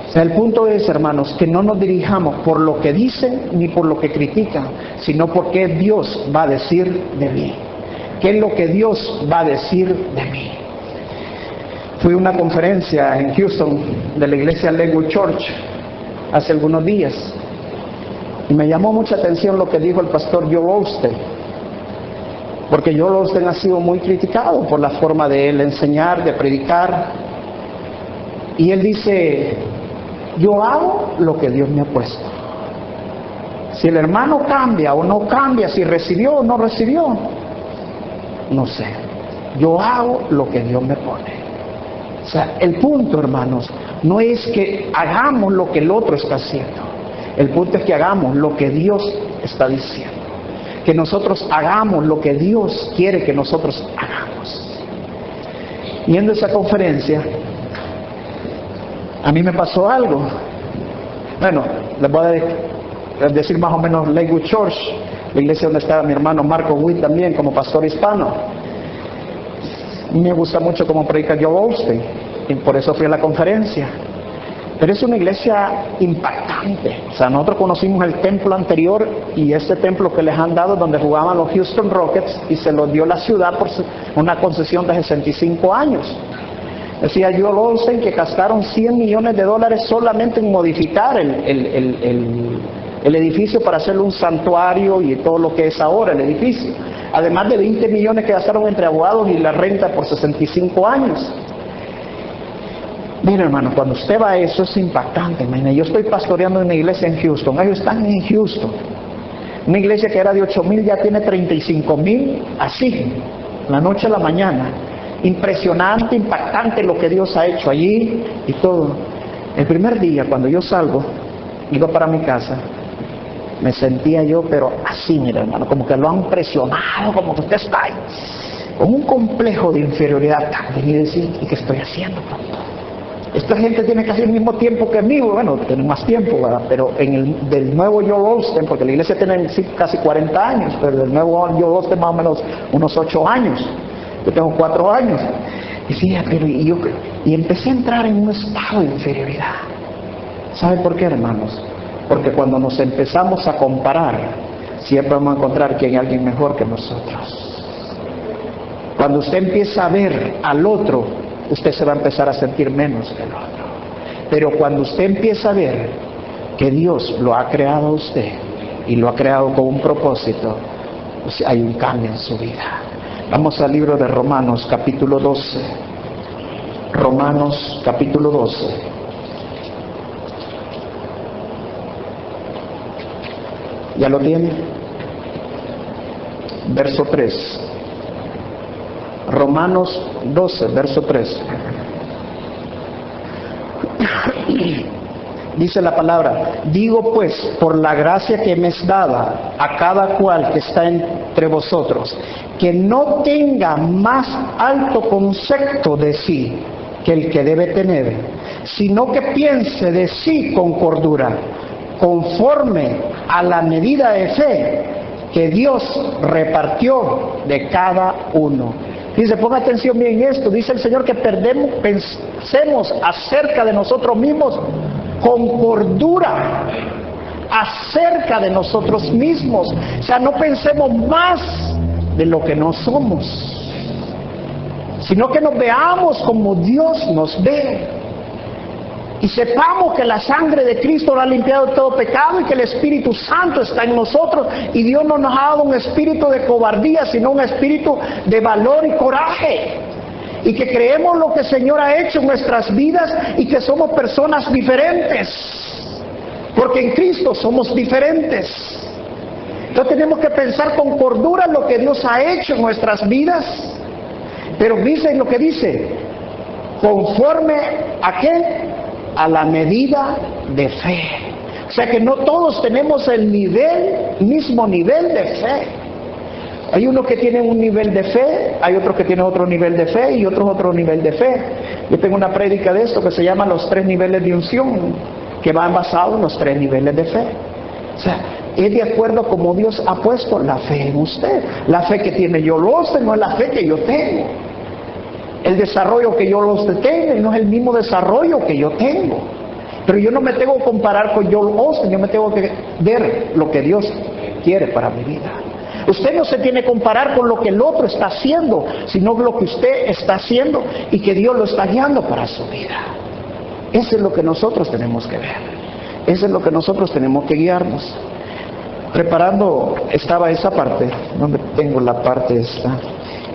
O sea, el punto es, hermanos, que no nos dirijamos por lo que dicen ni por lo que critican, sino por qué Dios va a decir de mí. ¿Qué es lo que Dios va a decir de mí? Fui a una conferencia en Houston de la iglesia Lakewood Church hace algunos días y me llamó mucha atención lo que dijo el pastor Joel Osteen, porque Joel Osteen ha sido muy criticado por la forma de él enseñar, de predicar, y él dice: yo hago lo que Dios me ha puesto. Si el hermano cambia o no cambia, si recibió o no recibió, no sé. yo hago lo que Dios me pone. O sea, el punto, hermanos, no es que hagamos lo que el otro está haciendo. El punto es que hagamos lo que Dios está diciendo. Que nosotros hagamos lo que Dios quiere que nosotros hagamos. Yendo a esa conferencia, a mí me pasó algo. Bueno, les voy a decir más o menos Lakewood Church, la iglesia donde estaba mi hermano Marco Witt también como pastor hispano. Me gusta mucho cómo predica Joel Osteen, y por eso fui a la conferencia. Pero es una iglesia impactante. O sea, nosotros conocimos el templo anterior y este templo que les han dado donde jugaban los Houston Rockets y se lo dio la ciudad por una concesión de 65 años. Decía Joel Osteen que gastaron $100 millones solamente en modificar el edificio para hacerle un santuario y todo lo que es ahora el edificio. Además de 20 millones que gastaron entre abogados y la renta por 65 años. Mira, hermano, cuando usted va a eso es impactante. Man. Yo estoy pastoreando en una iglesia en Houston. Ellos están en Houston. Una iglesia que era de 8,000 ya tiene 35,000 así, la noche a la mañana. Impresionante, impactante lo que Dios ha hecho allí y todo. El primer día, cuando yo salgo, iba para mi casa, me sentía yo, pero así, mira, hermano, como que lo han presionado, como que usted está ahí, con un complejo de inferioridad. Y decir, ¿y qué estoy haciendo? Esta gente tiene casi el mismo tiempo que mí, bueno, tiene más tiempo, ¿verdad? Pero del nuevo Joel Osteen, porque la iglesia tiene casi 40 años, pero del nuevo Joel Osteen más o menos unos 8 años. Yo tengo 4 años. Y decía, pero y empecé a entrar en un estado de inferioridad. ¿Sabe por qué, hermanos? Porque cuando nos empezamos a comparar, siempre vamos a encontrar que hay alguien mejor que nosotros. Cuando usted empieza a ver al otro, usted se va a empezar a sentir menos que el otro. Pero cuando usted empieza a ver que Dios lo ha creado a usted y lo ha creado con un propósito, pues hay un cambio en su vida. Vamos al libro de Romanos, capítulo 12. Romanos, capítulo 12. ¿Ya lo tiene? Verso 3. Romanos 12, verso 3. Dice la palabra: digo pues, por la gracia que me es dada a cada cual que está entre vosotros, que no tenga más alto concepto de sí que el que debe tener, sino que piense de sí con cordura, conforme a la medida de fe que Dios repartió de cada uno. Dice, ponga atención bien en esto, dice el Señor que pensemos acerca de nosotros mismos con cordura, acerca de nosotros mismos. O sea, no pensemos más de lo que no somos, sino que nos veamos como Dios nos ve. Y sepamos que la sangre de Cristo lo ha limpiado de todo pecado y que el Espíritu Santo está en nosotros. Y Dios no nos ha dado un espíritu de cobardía, sino un espíritu de valor y coraje. Y que creemos lo que el Señor ha hecho en nuestras vidas y que somos personas diferentes. Porque en Cristo somos diferentes. Entonces tenemos que pensar con cordura lo que Dios ha hecho en nuestras vidas. Pero dice lo que dice, conforme a qué, a la medida de fe. O sea que no todos tenemos el mismo nivel de fe. Hay uno que tiene un nivel de fe, hay otro que tiene otro nivel de fe y otro nivel de fe. Yo tengo una prédica de esto que se llama los 3 niveles de unción, que van basados en los 3 niveles de fe. O sea, es de acuerdo a como Dios ha puesto la fe en usted. La fe que tiene Joel Osteen no es la fe que yo tengo. El desarrollo que yo tengo no es el mismo desarrollo que yo tengo. Pero yo no me tengo que comparar con Joel Osteen, yo me tengo que ver lo que Dios quiere para mi vida. Usted no se tiene que comparar con lo que el otro está haciendo, sino lo que usted está haciendo y que Dios lo está guiando para su vida. Eso es lo que nosotros tenemos que ver. Eso es lo que nosotros tenemos que guiarnos. Preparando estaba esa parte, donde tengo la parte esta,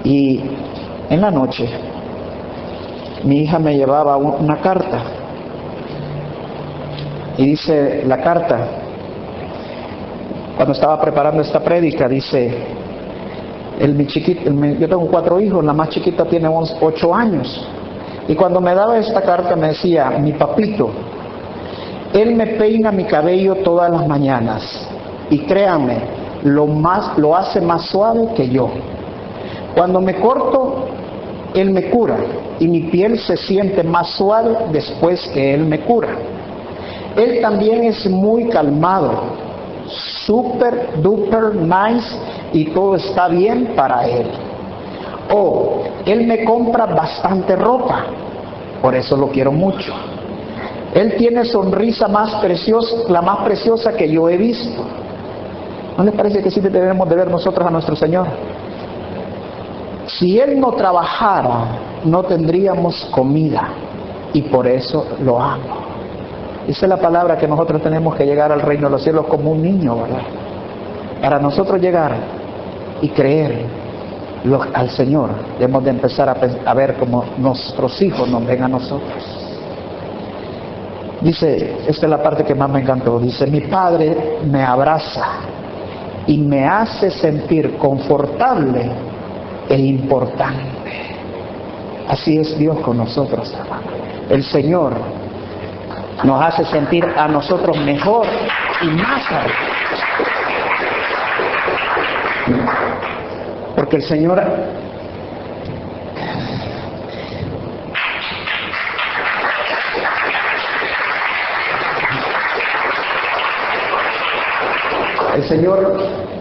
y en la noche mi hija me llevaba una carta y dice la carta, cuando estaba preparando esta prédica, dice: Yo tengo 4 hijos, la más chiquita tiene 8 años. Y cuando me daba esta carta me decía, mi papito, él me peina mi cabello todas las mañanas. Y créanme, lo hace más suave que yo. Cuando me corto, él me cura. Y mi piel se siente más suave después que él me cura. Él también es muy calmado, super duper nice, y todo está bien para él. Él me compra bastante ropa, por eso lo quiero mucho. Él tiene sonrisa más preciosa, la más preciosa que yo he visto. ¿No les parece que sí debemos de ver nosotros a nuestro Señor? Si Él no trabajara, no tendríamos comida, y por eso lo amo. Esa es la palabra que nosotros tenemos que llegar al reino de los cielos como un niño, ¿verdad? Para nosotros llegar y creer al Señor, debemos de empezar a ver como nuestros hijos nos ven a nosotros. Dice, esta es la parte que más me encantó, dice, mi Padre me abraza y me hace sentir confortable e importante. Así es Dios con nosotros, hermano. El Señor nos hace sentir a nosotros mejor y más arriba. Porque el Señor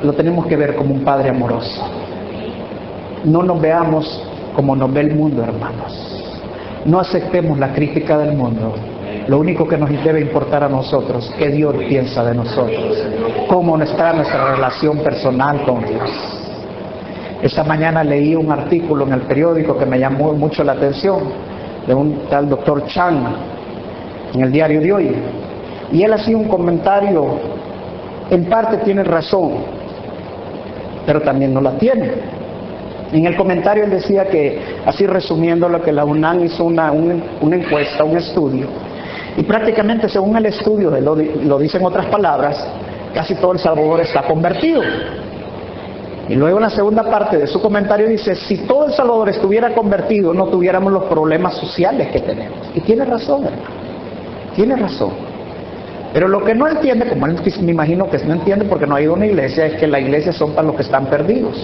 lo tenemos que ver como un Padre amoroso. No nos veamos como nos ve el mundo, hermanos. No aceptemos la crítica del mundo. Lo único que nos debe importar a nosotros, qué Dios piensa de nosotros, cómo está nuestra relación personal con Dios. Esta mañana leí un artículo en el periódico que me llamó mucho la atención, de un tal doctor Chang, en el diario de hoy. Y él hacía un comentario, en parte tiene razón, pero también no la tiene. En el comentario él decía que, así resumiéndolo, que la UNAM hizo una encuesta, un estudio, y prácticamente según el estudio, lo dice en otras palabras, casi todo El Salvador está convertido. Y luego en la segunda parte de su comentario dice, si todo El Salvador estuviera convertido, no tuviéramos los problemas sociales que tenemos. Y tiene razón, hermano, tiene razón. Pero lo que no entiende, como él me imagino que no entiende porque no ha ido a una iglesia, es que la iglesia son para los que están perdidos.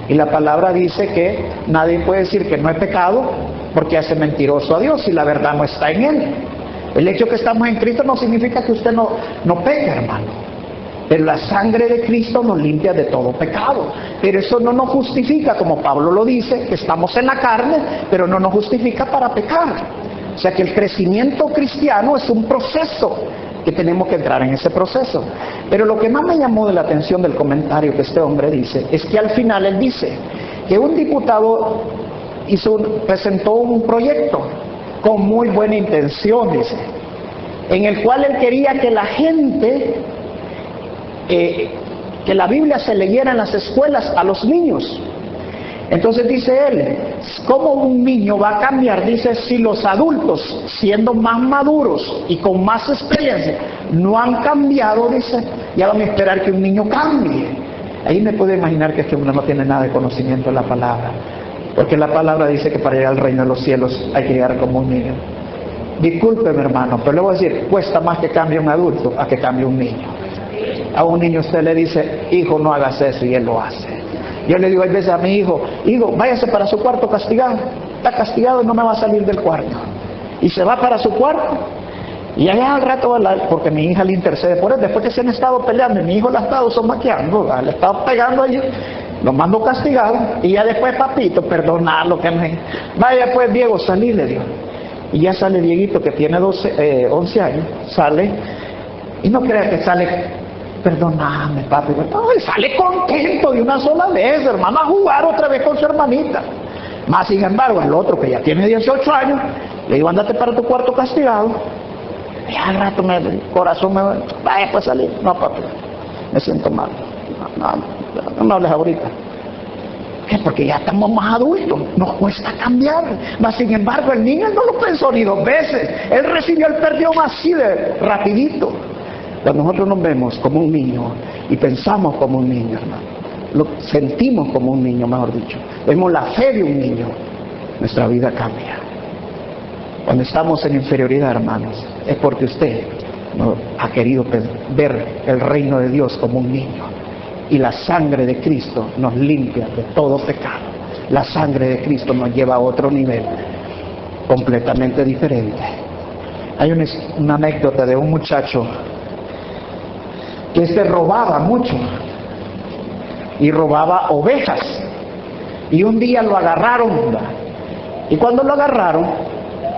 Y la palabra dice que nadie puede decir que no es pecado porque hace mentiroso a Dios y la verdad no está en él. El hecho que estamos en Cristo no significa que usted no peque, hermano. Pero la sangre de Cristo nos limpia de todo pecado. Pero eso no nos justifica, como Pablo lo dice, que estamos en la carne, pero no nos justifica para pecar. O sea que el crecimiento cristiano es un proceso, que tenemos que entrar en ese proceso. Pero lo que más me llamó de la atención del comentario que este hombre dice, es que al final él dice que un diputado presentó un proyecto con muy buena intención, dice, en el cual él quería que la gente, que la Biblia se leyera en las escuelas a los niños. Entonces dice él, ¿cómo un niño va a cambiar? Dice, si los adultos, siendo más maduros y con más experiencia, no han cambiado, dice, ya vamos a esperar que un niño cambie. Ahí me puedo imaginar que este hombre no tiene nada de conocimiento de la palabra, porque la palabra dice que para llegar al reino de los cielos hay que llegar como un niño. Discúlpeme, hermano, pero le voy a decir, cuesta más que cambie un adulto a que cambie un niño. A un niño usted le dice, hijo, no hagas eso, y él lo hace. Yo le digo a veces a mi hijo, váyase para su cuarto castigado. Está castigado y no me va a salir del cuarto. Y se va para su cuarto. Y allá al rato, porque mi hija le intercede por él, después que se han estado peleando, y mi hijo la ha estado somaqueando, le ha estado pegando allí, lo mando castigado, y ya después, papito, perdonar lo que me... Vaya pues, Diego, salí, le digo. Y ya sale Dieguito, que tiene 11 años, sale, y no crea que sale... Perdóname, papi. No, él sale contento de una sola vez, hermano, a jugar otra vez con su hermanita. Más sin embargo, el otro que ya tiene 18 años, le digo, ándate para tu cuarto castigado. Y al rato el corazón me vaya pues salir. No, papi, me siento mal. No me hables ahorita. ¿Qué? Porque ya estamos más adultos, nos cuesta cambiar. Más sin embargo, el niño no lo pensó ni 2 veces. Él recibió el perdón así de rapidito. Cuando nosotros nos vemos como un niño y pensamos como un niño, hermano, lo sentimos como un niño, mejor dicho, vemos la fe de un niño, nuestra vida cambia. Cuando estamos en inferioridad, hermanos, es porque usted no ha querido ver el reino de Dios como un niño. Y la sangre de Cristo nos limpia de todo pecado. La sangre de Cristo nos lleva a otro nivel completamente diferente. Hay una anécdota de un muchacho que robaba mucho y robaba ovejas, y un día lo agarraron, y cuando lo agarraron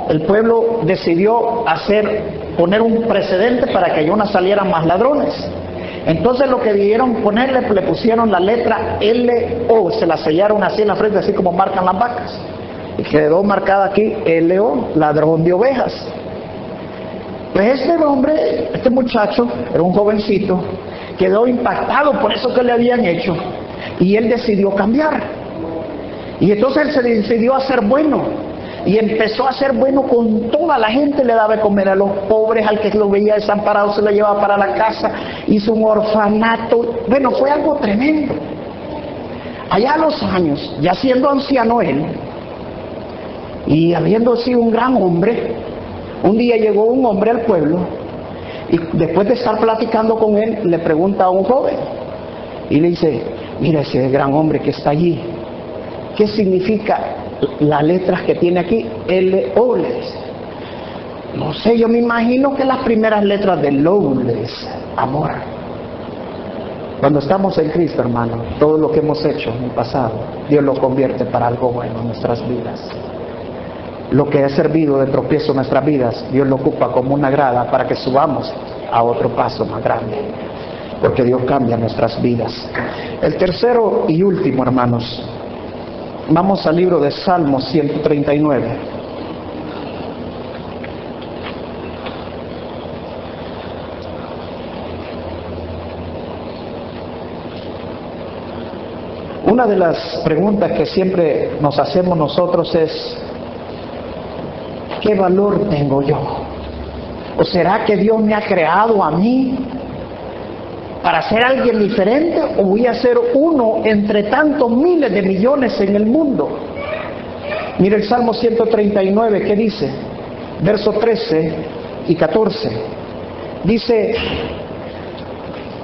el pueblo decidió poner un precedente para que ya no salieran más ladrones. Entonces lo que debieron ponerle, le pusieron la letra L-O, se la sellaron así en la frente, así como marcan las vacas, y quedó marcada aquí L-O, ladrón de ovejas. Pues este muchacho, era un jovencito, quedó impactado por eso que le habían hecho, y él decidió cambiar. Y entonces él se decidió a ser bueno, y empezó a ser bueno con toda la gente. Le daba de comer a los pobres, al que lo veía desamparado se lo llevaba para la casa, hizo un orfanato. Bueno, fue algo tremendo. Allá a los años, ya siendo anciano él, y habiendo sido un gran hombre, un día llegó un hombre al pueblo, y después de estar platicando con él, le pregunta a un joven, y le dice: mira ese gran hombre que está allí, ¿qué significa las letras que tiene aquí? L-O, le dice. No sé, yo me imagino que las primeras letras de love, le dice, amor. Cuando estamos en Cristo, hermano, todo lo que hemos hecho en el pasado, Dios lo convierte para algo bueno en nuestras vidas. Lo que ha servido de tropiezo en nuestras vidas, Dios lo ocupa como una grada para que subamos a otro paso más grande, porque Dios cambia nuestras vidas. El tercero y último, hermanos, vamos al libro de Salmos 139. Una de las preguntas que siempre nos hacemos nosotros es: ¿qué valor tengo yo? ¿O será que Dios me ha creado a mí para ser alguien diferente, o voy a ser uno entre tantos miles de millones en el mundo? Mire el Salmo 139, ¿qué dice? Versos 13 y 14. Dice: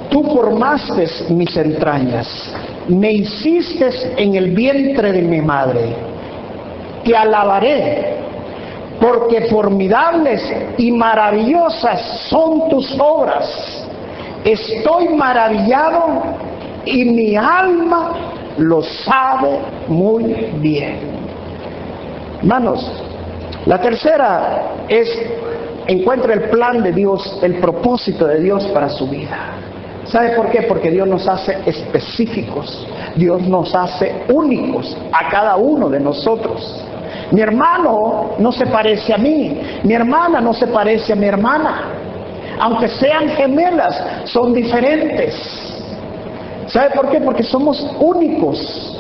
tú formaste mis entrañas, me hiciste en el vientre de mi madre. Te alabaré, porque formidables y maravillosas son tus obras. Estoy maravillado y mi alma lo sabe muy bien. Hermanos, la tercera es: encuentra el plan de Dios, el propósito de Dios para su vida. ¿Sabe por qué? Porque Dios nos hace específicos, Dios nos hace únicos a cada uno de nosotros. Mi hermano no se parece a mí, mi hermana no se parece a mi hermana. Aunque sean gemelas, son diferentes. ¿Sabe por qué? Porque somos únicos,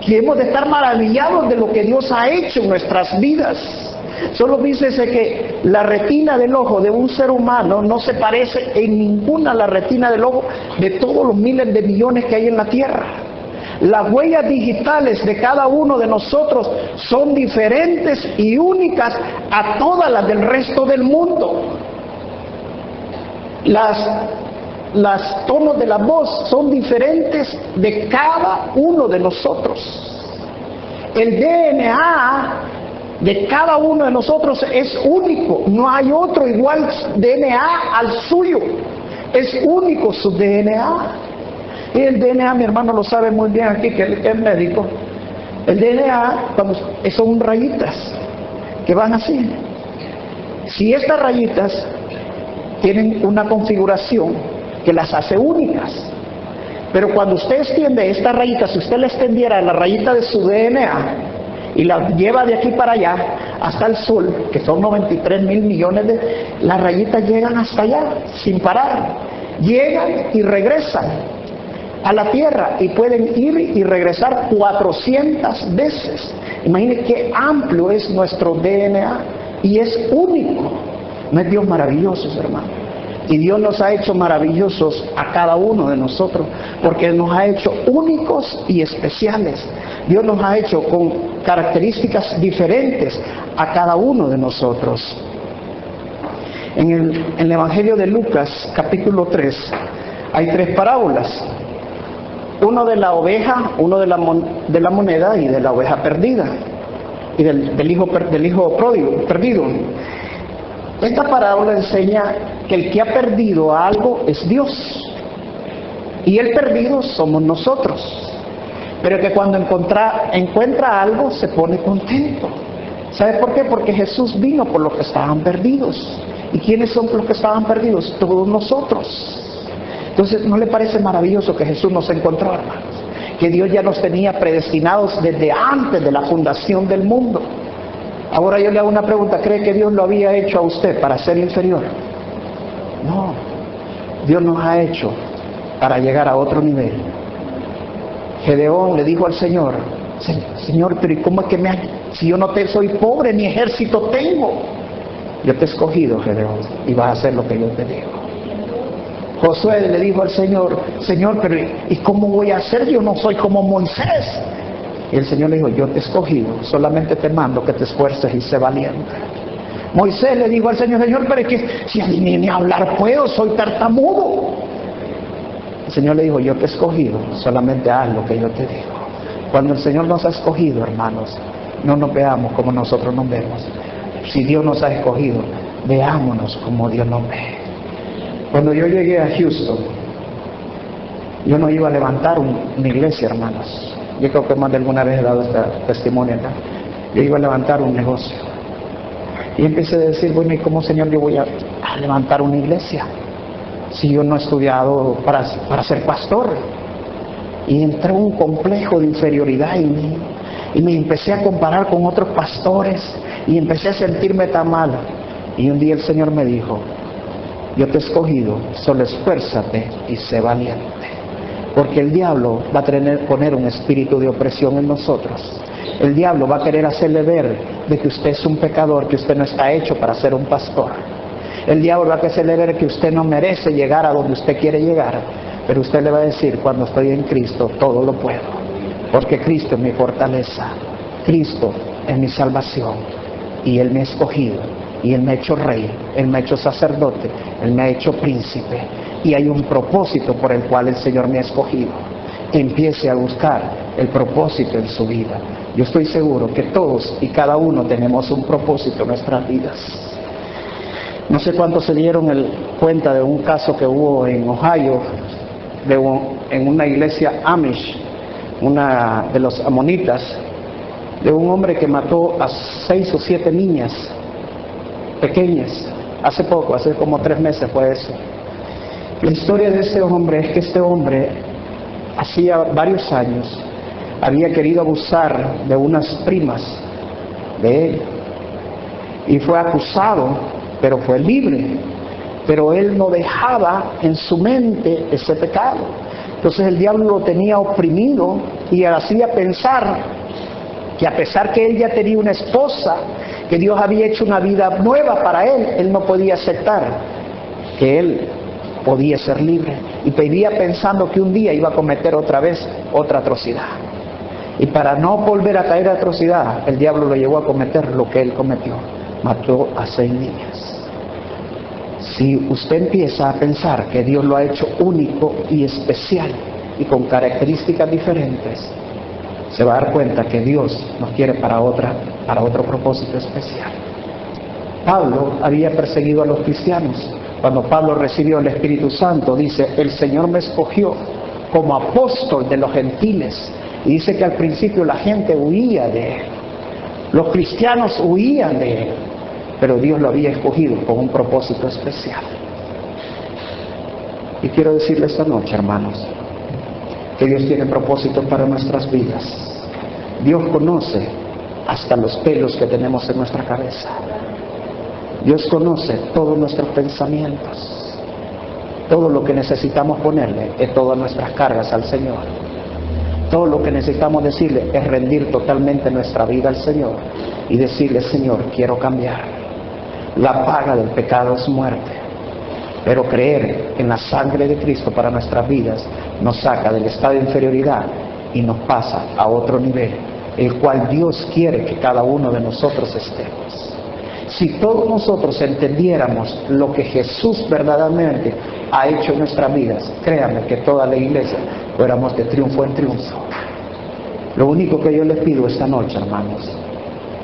que hemos de estar maravillados de lo que Dios ha hecho en nuestras vidas. Solo dícese que la retina del ojo de un ser humano no se parece en ninguna a la retina del ojo de todos los miles de millones que hay en la tierra. Las huellas digitales de cada uno de nosotros son diferentes y únicas a todas las del resto del mundo. Las tonos de la voz son diferentes de cada uno de nosotros. El DNA de cada uno de nosotros es único, no hay otro igual DNA al suyo, es único su DNA. Y el DNA, mi hermano lo sabe muy bien aquí, que es médico. El DNA son rayitas que van así. Si estas rayitas tienen una configuración que las hace únicas, pero cuando usted extiende estas rayitas, si usted le extendiera la rayita de su DNA y la lleva de aquí para allá hasta el sol, que son 93 mil millones las rayitas llegan hasta allá sin parar, llegan y regresan a la tierra y pueden ir y regresar 400 veces. Imaginen qué amplio es nuestro DNA y es único. ¿No es Dios maravilloso, hermano? Y Dios nos ha hecho maravillosos a cada uno de nosotros, porque nos ha hecho únicos y especiales. Dios nos ha hecho con características diferentes a cada uno de nosotros. En el Evangelio de Lucas, capítulo 3, hay 3 parábolas. Uno de la oveja, uno de la moneda y de la oveja perdida. Y del hijo pródigo, perdido. Esta parábola enseña que el que ha perdido algo es Dios. Y el perdido somos nosotros. Pero que cuando encuentra algo se pone contento. ¿Sabe por qué? Porque Jesús vino por los que estaban perdidos. ¿Y quiénes son los que estaban perdidos? Todos nosotros. Entonces, ¿no le parece maravilloso que Jesús nos encontró, hermanos? Que Dios ya nos tenía predestinados desde antes de la fundación del mundo. Ahora yo le hago una pregunta, ¿cree que Dios lo había hecho a usted para ser inferior? No, Dios nos ha hecho para llegar a otro nivel. Gedeón le dijo al Señor, Señor, pero ¿y cómo es que si yo no soy pobre ni ejército tengo? Yo te he escogido, Gedeón, y vas a hacer lo que yo te digo. Josué le dijo al Señor, Señor, pero ¿y cómo voy a hacer? Yo no soy como Moisés. Y el Señor le dijo, yo te he escogido, solamente te mando que te esfuerces y sé valiente. Moisés le dijo al Señor, Señor, pero es que si a mí ni hablar puedo, soy tartamudo. El Señor le dijo, yo te he escogido, solamente haz lo que yo te digo. Cuando el Señor nos ha escogido, hermanos, no nos veamos como nosotros nos vemos. Si Dios nos ha escogido, veámonos como Dios nos ve. Cuando yo llegué a Houston, yo no iba a levantar una iglesia, hermanos. Yo creo que más de alguna vez he dado este testimonio acá. Yo iba a levantar un negocio. Y empecé a decir, bueno, ¿y cómo, Señor, yo voy a levantar una iglesia? Si yo no he estudiado para ser pastor. Y entré en un complejo de inferioridad y me empecé a comparar con otros pastores y empecé a sentirme tan mal. Y un día el Señor me dijo, yo te he escogido, solo esfuérzate y sé valiente. Porque el diablo va a poner un espíritu de opresión en nosotros. El diablo va a querer hacerle ver de que usted es un pecador, que usted no está hecho para ser un pastor. El diablo va a hacerle ver que usted no merece llegar a donde usted quiere llegar. Pero usted le va a decir, cuando estoy en Cristo, todo lo puedo. Porque Cristo es mi fortaleza. Cristo es mi salvación. Y Él me ha escogido. Y Él me ha hecho rey. Él me ha hecho sacerdote. Él me ha hecho príncipe. Y hay un propósito por el cual el Señor me ha escogido. Empiece a buscar el propósito en su vida. Yo estoy seguro que todos y cada uno tenemos un propósito en nuestras vidas. No sé cuántos se dieron cuenta de un caso que hubo en Ohio, en una iglesia Amish, una de los amonitas, de un hombre que mató a 6 o 7 niñas pequeñas. Hace poco, hace como 3 meses fue eso. La historia de este hombre es que este hombre hacía varios años había querido abusar de unas primas de él y fue acusado, pero fue libre. Pero él no dejaba en su mente ese pecado. Entonces el diablo lo tenía oprimido y hacía pensar que a pesar que él ya tenía una esposa, que Dios había hecho una vida nueva para él, él no podía aceptar que él podía ser libre. Y vivía pensando que un día iba a cometer otra vez otra atrocidad. Y para no volver a caer en atrocidad, el diablo lo llevó a cometer lo que él cometió. Mató a 6 niñas. Si usted empieza a pensar que Dios lo ha hecho único y especial y con características diferentes, se va a dar cuenta que Dios nos quiere para otro propósito especial. Pablo había perseguido a los cristianos. Cuando Pablo recibió el Espíritu Santo, dice, el Señor me escogió como apóstol de los gentiles. Y dice que al principio la gente huía de él. Los cristianos huían de él. Pero Dios lo había escogido con un propósito especial. Y quiero decirle esta noche, hermanos, que Dios tiene propósitos para nuestras vidas. Dios conoce hasta los pelos que tenemos en nuestra cabeza. Dios conoce todos nuestros pensamientos. Todo lo que necesitamos ponerle es todas nuestras cargas al Señor. Todo lo que necesitamos decirle es rendir totalmente nuestra vida al Señor y decirle, Señor, quiero cambiar. La paga del pecado es muerte. Pero creer en la sangre de Cristo para nuestras vidas nos saca del estado de inferioridad y nos pasa a otro nivel, el cual Dios quiere que cada uno de nosotros estemos. Si todos nosotros entendiéramos lo que Jesús verdaderamente ha hecho en nuestras vidas, créanme que toda la iglesia fuéramos de triunfo en triunfo. Lo único que yo les pido esta noche, hermanos,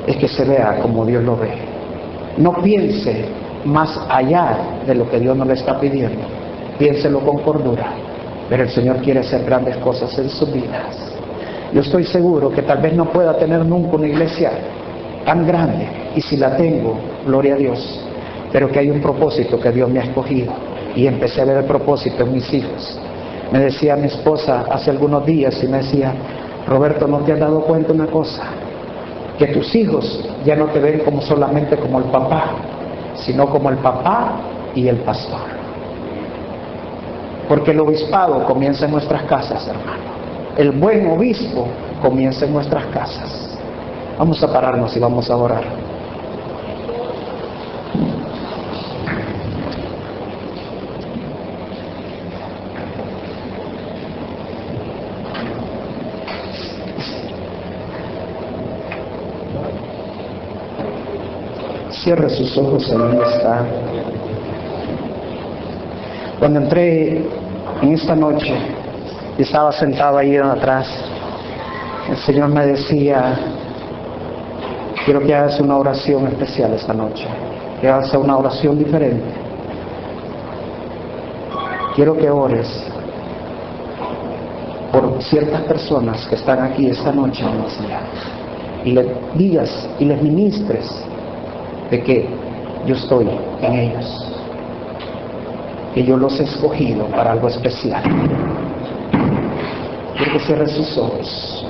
es que se vea como Dios lo ve. No piense más allá de lo que Dios nos le está pidiendo. Piénselo con cordura. Pero el Señor quiere hacer grandes cosas en sus vidas. Yo estoy seguro que tal vez no pueda tener nunca una iglesia tan grande, y si la tengo, gloria a Dios, pero que hay un propósito que Dios me ha escogido, y empecé a ver el propósito en mis hijos. Me decía mi esposa hace algunos días, y me decía: Roberto, ¿no te has dado cuenta una cosa? Que tus hijos ya no te ven como solamente como el papá, sino como el papá y el pastor. Porque el obispado comienza en nuestras casas, hermano. El buen obispo comienza en nuestras casas. Vamos a pararnos y vamos a orar. Cierre sus ojos, ahí está. Cuando entré en esta noche y estaba sentado ahí atrás, el Señor me decía: quiero que hagas una oración especial esta noche, que hagas una oración diferente. Quiero que ores por ciertas personas que están aquí esta noche, y les digas y les ministres de que yo estoy en ellos, que yo los he escogido para algo especial. Quiero que cierren sus ojos.